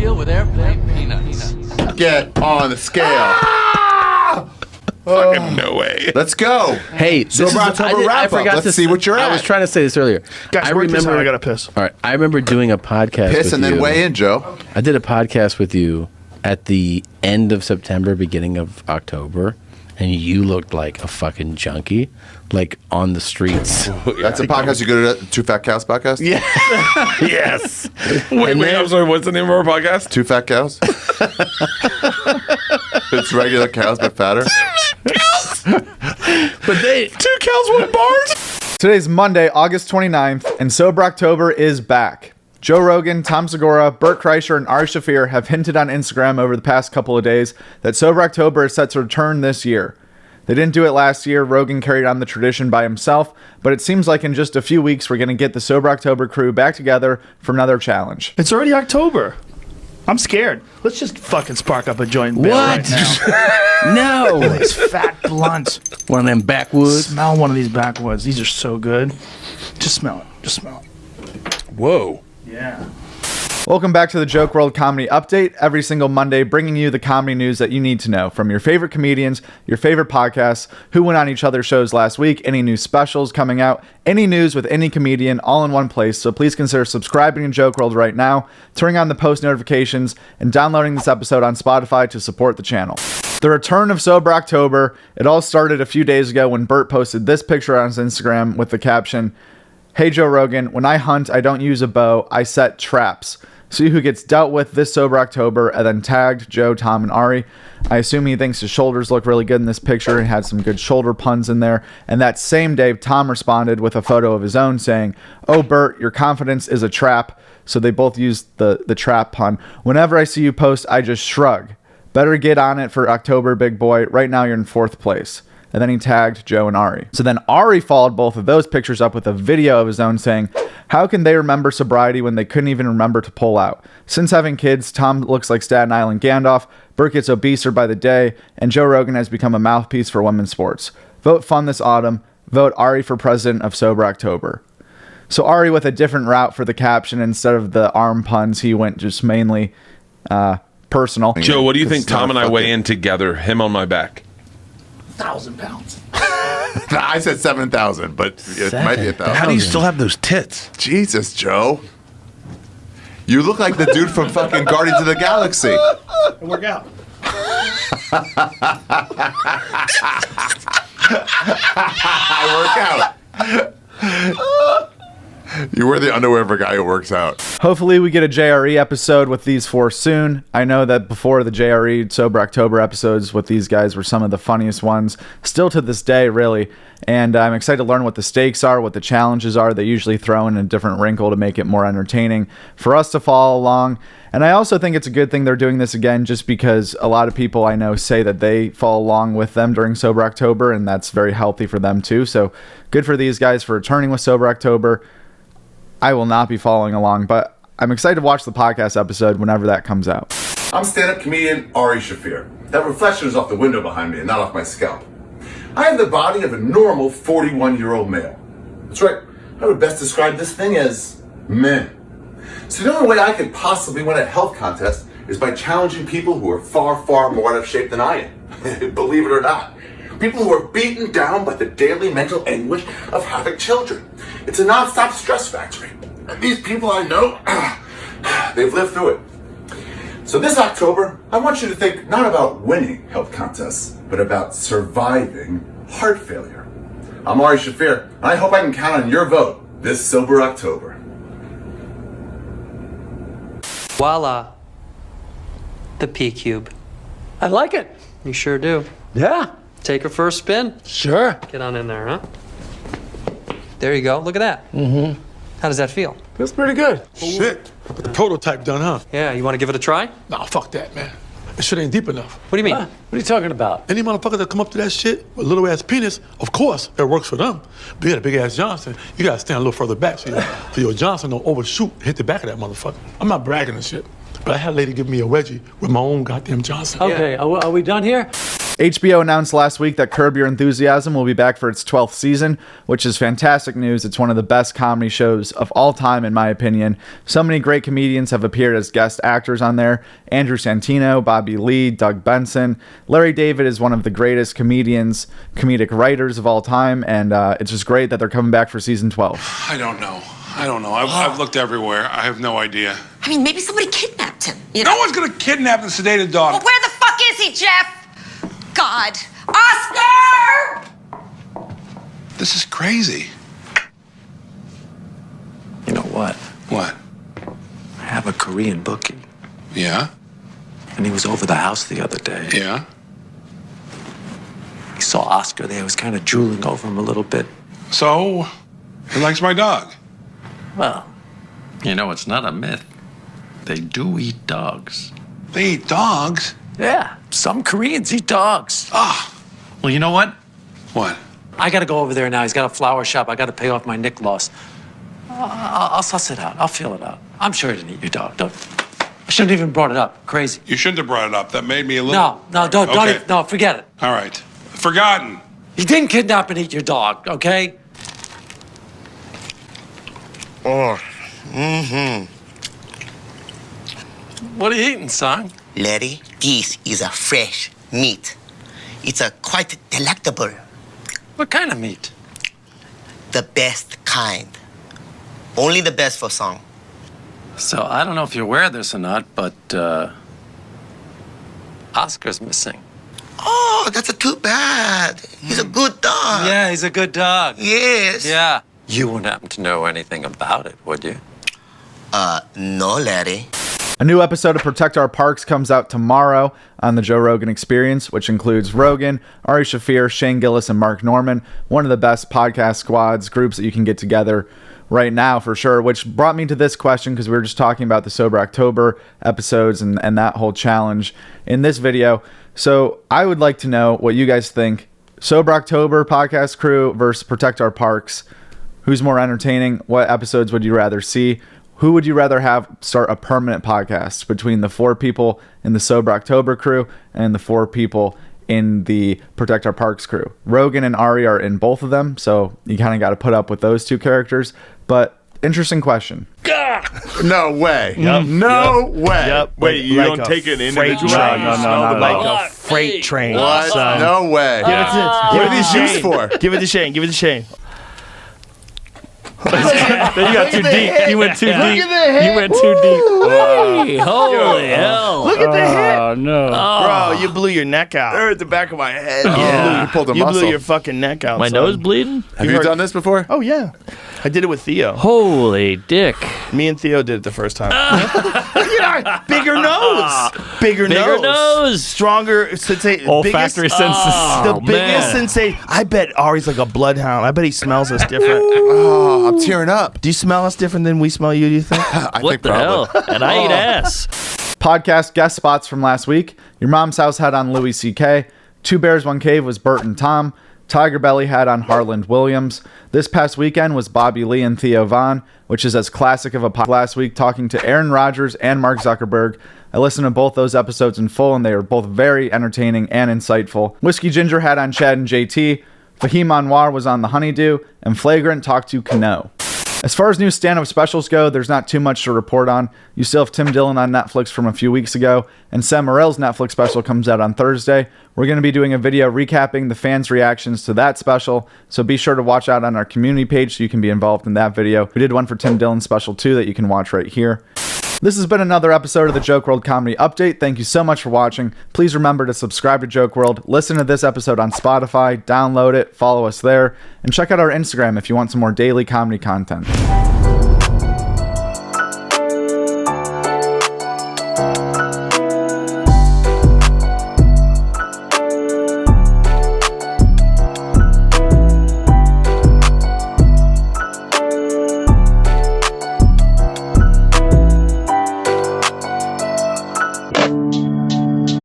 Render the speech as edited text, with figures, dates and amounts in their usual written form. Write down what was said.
deal with airplane peanuts. Get on the scale. Fucking no way. Let's go. Hey, this is, I forgot Let's to see what you're at. I was trying to say this earlier. Guys, I gotta piss. All right, I remember doing a podcast. Piss with and then you. weigh in, Joe. I did a podcast with you at the end of September, beginning of October, and you looked like a fucking junkie, like on the streets. That's a podcast you go to, Two Fat Cows podcast? Yeah. Yes. Wait, I'm sorry. What's the name of our podcast? Two Fat Cows? It's regular cows, but fatter. But they... Two cows, one bars? Today's Monday, August 29th, and Sober October is back. Joe Rogan, Tom Segura, Bert Kreischer, and Ari Shaffir have hinted on Instagram over the past couple of days that Sober October is set to return this year. They didn't do it last year. Rogan carried on the tradition by himself, but it seems like in just a few weeks we're going to get the Sober October crew back together for another challenge. It's already October. I'm scared. Let's just fucking spark up a joint and bail What? right now. No. These fat blunts. One of them backwoods. Smell one of these backwoods. These are so good. Just smell it. Just smell it. Whoa. Yeah. Welcome back to the Joke World Comedy Update. Every single Monday, bringing you the comedy news that you need to know from your favorite comedians, your favorite podcasts, who went on each other's shows last week, any new specials coming out, any news with any comedian, all in one place. So please consider subscribing to Joke World right now, turning on the post notifications, and downloading this episode on Spotify to support the channel. The return of Sober October. It all started a few days ago when Bert posted this picture on his Instagram with the caption, "Hey Joe Rogan, when I hunt, I don't use a bow, I set traps. See who gets dealt with this Sober October," and then tagged Joe, Tom, and Ari. I assume he thinks his shoulders look really good in this picture and had some good shoulder puns in there. And that same day, Tom responded with a photo of his own saying, "Oh, Bert, your confidence is a trap." So they both used the trap pun. "Whenever I see you post, I just shrug. Better get on it for October, big boy. Right now you're in 4th place." And then he tagged Joe and Ari. So then Ari followed both of those pictures up with a video of his own saying, "How can they remember sobriety when they couldn't even remember to pull out? Since having kids, Tom looks like Staten Island Gandalf, Bert gets obeser by the day, and Joe Rogan has become a mouthpiece for women's sports. Vote fun this autumn. Vote Ari for president of Sober October." So Ari with a different route for the caption. Instead of the arm puns, he went just mainly personal. Joe, what do you think Tom and I weigh in together, him on my back? 1,000 pounds. I said 7,000, but it might be 1,000. How do you still have those tits? Jesus, Joe. You look like the dude from fucking Guardians of the Galaxy. Work out. I work out. You wear the underwear of a guy who works out. Hopefully we get a JRE episode with these four soon. I know that before the JRE Sober October episodes with these guys were some of the funniest ones, still to this day, really. And I'm excited to learn what the stakes are, what the challenges are. They usually throw in a different wrinkle to make it more entertaining for us to follow along. And I also think it's a good thing they're doing this again, just because a lot of people I know say that they follow along with them during Sober October, and that's very healthy for them too. So good for these guys for returning with Sober October. I will not be following along, but I'm excited to watch the podcast episode whenever that comes out. I'm stand-up comedian Ari Shaffir. That reflection is off the window behind me and not off my scalp. I have the body of a normal 41-year-old male. That's right. I would best describe this thing as men. So the only way I could possibly win a health contest is by challenging people who are far, far more out of shape than I am. Believe it or not. People who are beaten down by the daily mental anguish of having children. It's a non-stop stress factory. And these people I know, they've lived through it. So this October, I want you to think not about winning health contests, but about surviving heart failure. I'm Ari Shaffir, and I hope I can count on your vote this Sober October. Voila. The P-Cube. I like it. You sure do. Yeah. Take her for a spin. Sure. Get on in there, huh? There you go. Look at that. Mm-hmm. How does that feel? Feels pretty good. Shit. But the prototype done, huh? Yeah, you want to give it a try? Nah, fuck that, man. That shit ain't deep enough. What do you mean? What are you talking about? Any motherfucker that come up to that shit with a little ass penis, of course, it works for them. But you got a big ass Johnson, you gotta stand a little further back so your Johnson don't overshoot and hit the back of that motherfucker. I'm not bragging and shit, but I had a lady give me a wedgie with my own goddamn Johnson. Okay, are we done here? HBO announced last week that Curb Your Enthusiasm will be back for its 12th season, which is fantastic news. It's one of the best comedy shows of all time, in my opinion. So many great comedians have appeared as guest actors on there. Andrew Santino, Bobby Lee, Doug Benson. Larry David is one of the greatest comedic writers of all time, and it's just great that they're coming back for season 12. I don't know. I've looked everywhere. I have no idea. I mean, maybe somebody kidnapped him. No one's gonna kidnap and sedate a dog. Well, where the fuck is he, Jeff? God. Oscar! This is crazy. You know what? What? I have a Korean bookie, Yeah? and he was over the house the other day. Yeah? He saw Oscar there. He was kind of drooling over him a little bit. So, he likes my dog. Well, you know, it's not a myth. They do eat dogs. They eat dogs? Yeah, some Koreans eat dogs. Ah. Well, you know what? What? I got to go over there now. He's got a flower shop. I got to pay off my Nick loss. I'll suss it out. I'll feel it out. I'm sure he didn't eat your dog. I shouldn't have even brought it up. Crazy. You shouldn't have brought it up. That made me a little... Don't Okay. even, no, forget it. All right. Forgotten. He didn't kidnap and eat your dog, okay? Oh, mm-hmm. What are you eating, son? Larry, this is a fresh meat. It's a quite delectable. What kind of meat? The best kind. Only the best for song. So, I don't know if you're aware of this or not, but, Oscar's missing. Oh, that's too bad. He's a good dog. Yeah, he's a good dog. Yes. Yeah. You wouldn't happen to know anything about it, would you? No, Larry. A new episode of Protect Our Parks comes out tomorrow on the Joe Rogan Experience, which includes Rogan, Ari Shaffir, Shane Gillis, and Mark Norman. One of the best podcast squads, groups that you can get together right now for sure, which brought me to this question because we were just talking about the Sober October episodes and that whole challenge in this video. So I would like to know what you guys think. Sober October podcast crew versus Protect Our Parks. Who's more entertaining? What episodes would you rather see? Who would you rather have start a permanent podcast between the 4 people in the Sober October crew and the 4 people in the Protect Our Parks crew? Rogan and Ari are in both of them, so you kind of got to put up with those 2 characters. But interesting question. No way. Yep. No way. Yep. Wait, you Like don't a take an freight individual? train. You smell the Like ball? a freight train. What? Son. No way. Give it to, What are these used Shane. for? Give it to Shane. Give it to Shane. Then you got too deep. You went too deep. You went too deep. Hey, holy hell. Look at the hit. Oh, no. Bro, you blew your neck out. They're at the back of my head. Yeah. You pulled a You muscle. blew your fucking neck out. My son. nose bleeding? Have you done this before? Oh, yeah. I did it with Theo. Holy dick. Me and Theo did it the first time. Bigger nose. Bigger nose. Stronger Olfactory senses. The biggest man. sensation. I bet Ari's like a bloodhound. I bet he smells us different. Oh, I'm tearing up. Do you smell us different than we smell you, do you think? I What think the probably. hell? And I eat ass. Podcast guest spots from last week. Your Mom's House had on Louis C.K. Two Bears, One Cave was Bert and Tom. Tiger Belly had on Harland Williams. This past weekend was Bobby Lee and Theo Vaughn, which is as classic of a podcast. Last week, talking to Aaron Rodgers and Mark Zuckerberg. I listened to both those episodes in full, and they were both very entertaining and insightful. Whiskey Ginger had on Chad and JT. Fahim Anwar was on The Honeydew, and Flagrant talked to Kano. As far as new stand-up specials go, there's not too much to report on. You still have Tim Dillon on Netflix from a few weeks ago, and Sam Morrill's Netflix special comes out on Thursday. We're going to be doing a video recapping the fans' reactions to that special, so be sure to watch out on our community page so you can be involved in that video. We did one for Tim Dillon's special too that you can watch right here. This has been another episode of the Joke World Comedy Update. Thank you so much for watching. Please remember to subscribe to Joke World, listen to this episode on Spotify, download it, follow us there, and check out our Instagram if you want some more daily comedy content.